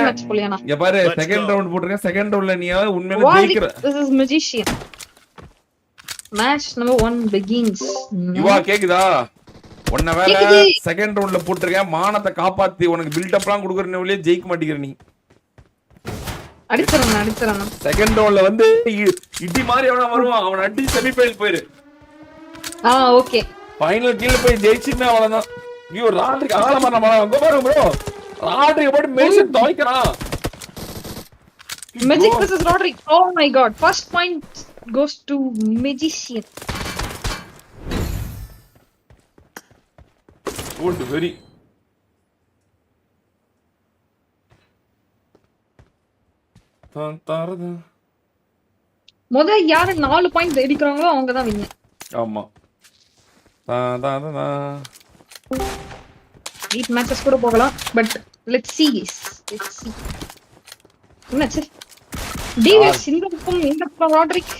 Match போலியானா இங்க பாரு second round போட்டுருக்கேன் செகண்ட் ரவுண்ட்ல நீ உண்மையிலே ஜெயிக்கிற this is magician match number 1 begins யுவா கேக்குதா உன்ன வேற செகண்ட் ரவுண்ட்ல போட்டுருக்கேன் மானத்தை காப்பாத்தி உனக்கு பில்ட் அப்லாம் குடுக்குறனே ஜெயிக்க மாட்டேங்கிற நீ அடிச்சறேன் செகண்ட் ரவுண்ட்ல வந்து இடி மாதிரி அவன வருவான் அவன் அடி செமி ஃபைனல் போயிரு ஓகே ஃபைனல் கீழ போய் ஜெயிச்சினா அவ்வளவுதான் ஐயோ ராட்ரிக் ஆள மாட்டா அங்க பாருங்க ப்ரோ ராட்ரிக் போட்டு மேஷன் தோய்க்கறான் Magic versus Roderick. Oh my god. First point goes to Magician. Good, very. யாரு 4 பாயிண்ட் எடுக்கறாங்களோ அவங்க தான் வின். ஆமா. 8 மேட்சஸ் கூட போகலாம். But let's see. என்னாச்சு? DBS இந்த பக்கம் Roderick.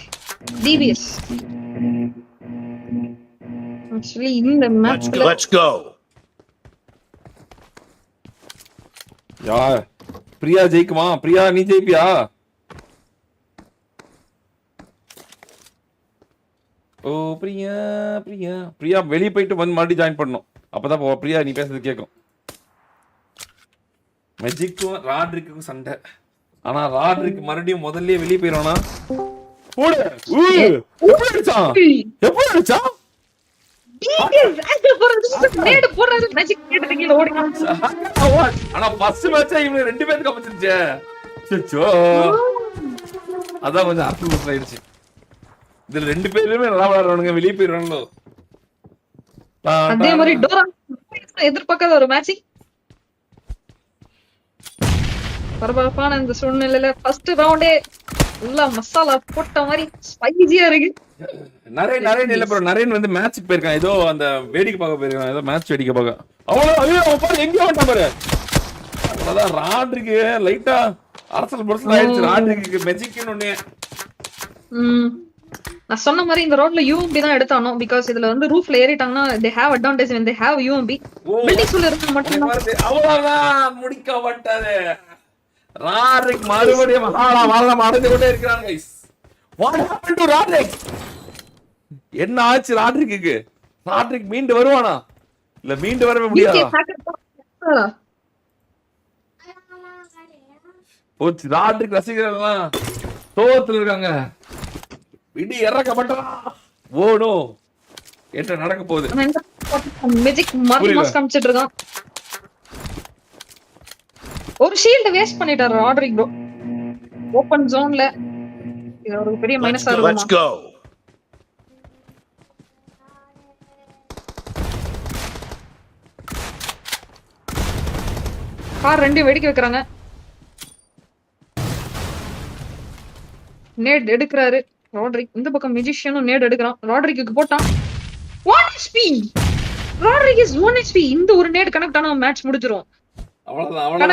DBS. Actually இந்த மேட்ச்ல let's go. யா பிரியா ஜெயிக்குமா? பிரியா நீ ஜெயிப்பியா? ஓ பிரியா வெளிய போயிட்டு வந்து மறுபடியும் ஜாயின் பண்ணனும். அப்பதான் பிரியா நீ பேசுறது கேக்கும். மேஜிக்கும் ராட்ரிக்கும் சண்டை. ஆனா ராட்ரிக் மறுபடியும் முதல்லயே வெளிய போயிரானா? ஓடு. எப்படி அடிச்சா? நேடு போறாரு மேஜிக் கேட்டதுக்கு ஓடினான். ஆனா ஃபர்ஸ்ட் மேட்சே இவங்க ரெண்டு பேருக்கு கப்பச்சிருச்சே. சச்சோ. அதான் கொஞ்சம் அர்த்தம் ஆயிடுச்சு. இதுல ரெண்டு பேருமே நல்லா விளையாடுறானுங்க வெளிய போயிரானுங்க. அதே மாதிரி டோரா எதிர்பார்க்காத ஒரு மேட்சிங். பரபரப்பான இந்த சூழ்நிலையில ஃபர்ஸ்ட் ரவுண்டே உள்ள மசாலா போட்ட மாதிரி ஸ்பைசியா இருக்கு. நரேன் இல்ல ப்ரோ நரேன் வந்து மேட்ச்க்கு போயிருக்கான் ஏதோ அந்த வேடிக்கை பார்க்க போயிருக்கான் ஏதோ மேட்ச் வேடிக்கை பார்க்க அவன் பாரு எங்க வந்துட்டான் பாரு அதான் ராட்ரிக்கு லைட்டா அரசல் ஆயிடுச்சு ராட்ரிக்கு மேஜிக்னு ஒண்ணே நான் சொன்ன மாதிரி இந்த ரோட்ல யூஎம்பி தான் எடுத்தானோ பிகாஸ் இதுல வந்து ரூஃப்ல ஏறிட்டாங்கன்னா they have advantage when they have UMP building உள்ள இருந்தா மட்டும் அவ்வளவுதான் முடிக்கப்பட்டது ராட்ரிக் மறுபடியும் வாழ அடைஞ்சு கொண்டே இருக்கிறான் गाइस what happened to ராட்ரிக் என்ன ஆச்சு ராட்ரிக்கு ராட்ரிக் மீண்டு வருவானா இல்ல மீண்டு வரவே முடியாதா போச்சு ராட்ரிக் ரசிகர்கள்லாம் சோகத்துல இருக்காங்க இடி இறக்கப்பட்டா ஓனோ என்ன நடக்க போகுது மேஜிக் மாஸ் காமிச்சிட்டு இருக்கான் ஒரு ஷீல்ட் வேஸ்ட் பண்ணிட்டாரு ராட்ரிக் ப்ரோ ஓபன் ஜோன்ல இது ஒரு பெரிய மைனஸா இருக்கும் let's go கார் ரெண்டு வெடிக்க வைக்கறாங்க நேட் எடுக்கறாரு ராட்ரிக் இந்த பக்கம் மேஜிஷியனும் நேட் எடுக்கறான் ராட்ரிக்கு போட்டான் 1 HP ராட்ரிக் இஸ் 1 HP இந்த ஒரு நேட் கனெக்ட் ஆனா மேட்ச் முடிஞ்சிரும் அவ்வளவுதான்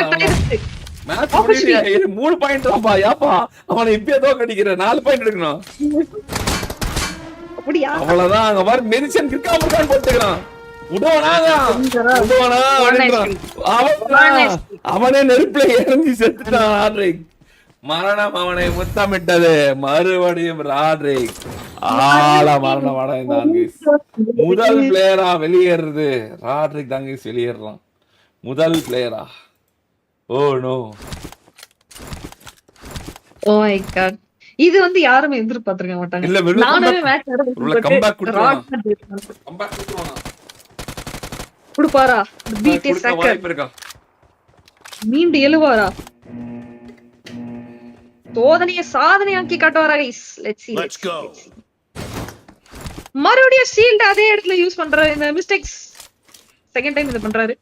மேட்ச் முடியல 3 பாயிண்ட் தான்ப்பா யாப்பா அவனை இப்பவே தோ கடிக்கிற 4 பாயிண்ட் எடுக்கணும் அப்படியே அவ்வளவுதான் அங்க பாரு மெரிசன் கிரிக்காம போட்டுக்கறான் உடவனா அவனே நெருப்புல எரிஞ்சு செத்துட்டான் ராட்ரிக் மரணம் அவனை முத்தமிட்டது மறுபடியும் ராட்ரிக் மரணம் அடைந்தான் முதல் பிளேயரா வெளியேறது ராட்ரிக் தாங்க வெளியேறான் முதல் பிளேயரா oh no oh my god இது வந்து யாருமே எதிர்பார்த்திருக்க மாட்டாங்க இல்ல நானே மேட்ச் நடந்துட்டு கம்பேக் குடுறானா குடுப்பாரா பீட் சக்கர் மீண்டு எழுவாரா சாதனையாக்கி காட்டுவாரா गाइस let's go மறுபடியும் ஷீல்ட் அதே இடத்துல யூஸ் பண்றாரு இந்த மிஸ்டேக்ஸ் செகண்ட் டைம் இது பண்றாரு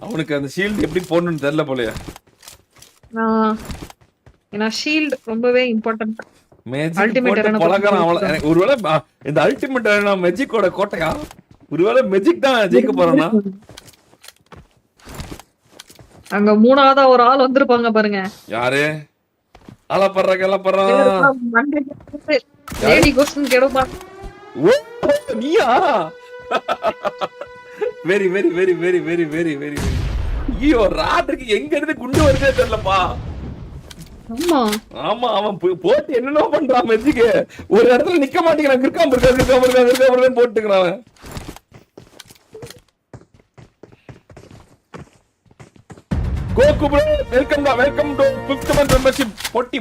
அவனுக்கு அந்த ஷீல்ட் எப்படி போடணும்னு தெரியல போலயே ஏன்னா ஷீல்ட் ரொம்பவே இம்பார்ட்டன்ட் மேஜிக் போட்டு பலகறான் அவள ஒருவேளை இந்த அல்டிமேட் அரேனா மேஜிக்கோட கோட்டையா ஒருவேளை மேஜிக் தான் ஜெயிக்க போறானா அங்க மூணாவதா ஒரு ஆள் வந்திருப்பாங்க பாருங்க யாரு அலப்பறறான் லேடி கோஸ்ட்னு கேடுப்பா ஓ நீயா very very very very very very very ஐயோ ராட்ரிக்கு எங்க இருந்து குண்டு வருதே தெரியலப்பா. ஆமா ஆமா அவன் போட்டு என்னென்ன பண்றான் மெஜிக்கு. ஒரு இடத்துல நிக்க மாட்டேங்கிறான். கிறுக்காம போட்டுக்கிறான் அவன். Coco bro welcome to 5th month membership. போட்டி.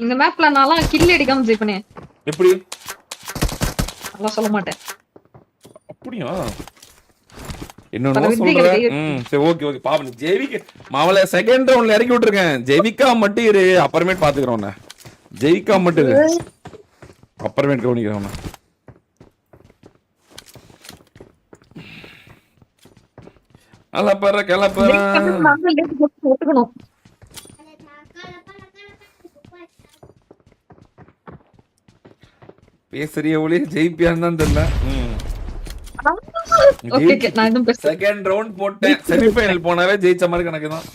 இந்த மேப்ல நான்லாம் கில் அடிக்காம ஜெயிப்பனே. எப்படி? அதெல்லாம் சொல்ல மாட்டேன். அப்படியா? பல என்னன்னு வித்தைகள் சொல்றேன். சரி ஓகே பாவம் ஜெய்விக் மாவள செகண்ட் ரவுண்ட்ல இறக்கி விட்டுருக்கேன். ஜெய்விக்கா மட்டும் இரு, அப்புறமேட் பாத்துக்கிறோம். உன்னை ஜெய்விக்கா மட்டும் இரு, அப்புறமேட் கவனிக்கிறோம். உன்னை கிளப்பற நாங்க லேட் போட்டு ஒத்துக்கணும். பேசுறிய ஒளி ஜெயிப்பியான்னு தான் தெரியல. ஓகே நான் எதுவும் பேச. செகண்ட் ரவுண்ட் போட்டேன். செமிஃபைனல் போனாவே ஜெயிச்ச மாதிரி கணக்கு தான்.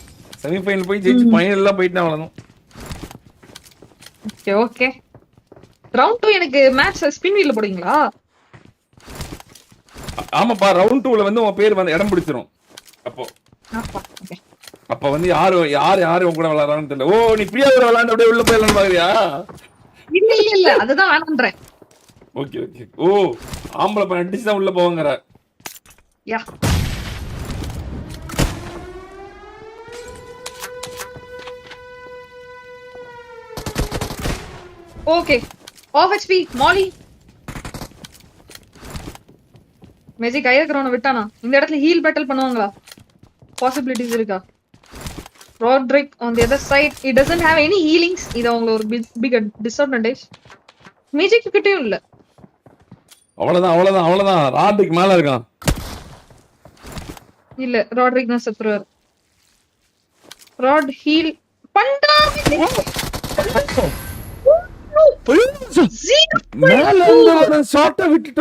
செமிஃபைனல் போய் ஜெயிச்சு ஃபைனல்லாம் போயிட்டேன் அவ்வளவுதான். ஓகே ரவுண்ட் 2 எனக்கு மேட்ச் ஸ்பின் வீல்ல போடுவீங்களா? ஆமாப்பா ரவுண்ட் 2ல வந்து உன் பேர் வந்து இடம் பிடிச்சிரும். அப்ப வந்து யாரு உன் கூட விளையாடுறான்னு தெரியல. ஓ நீ ஃப்ரீயா விளையாண்டு அப்படியே உள்ள போயிடலாம்னு பாக்குறியா? இல்ல அதுதான் வேணும்ன்றேன். ஓகே ஓ ஆம்பளை பையன் அடிச்சு தான் உள்ள போவாங்கற. யா ஓகே ஆஃப் ஹெச்பி மாலி மேஜிக் ஐயர்க்ரௌண்ட் விட்டானா? இந்த இடத்துல ஹீல் பேட்டில் பண்ணுவாங்களா? பாசிபிலிட்டிஸ் இருக்கா? ராட்ரிக் on the other side he doesn't have any healings. இது அவங்க ஒரு big disadvantage. மேஜிக் கிட்டயும் இல்ல. அவ்வளவுதான் ராட்ரிக் மேல இருக்கான். இல்ல ராட்ரிக் தான் செத்துறாரு. ராட் ஹீல் பண்டா மேல இருந்து ஷார்ட்டா விட்டுட்டோம்.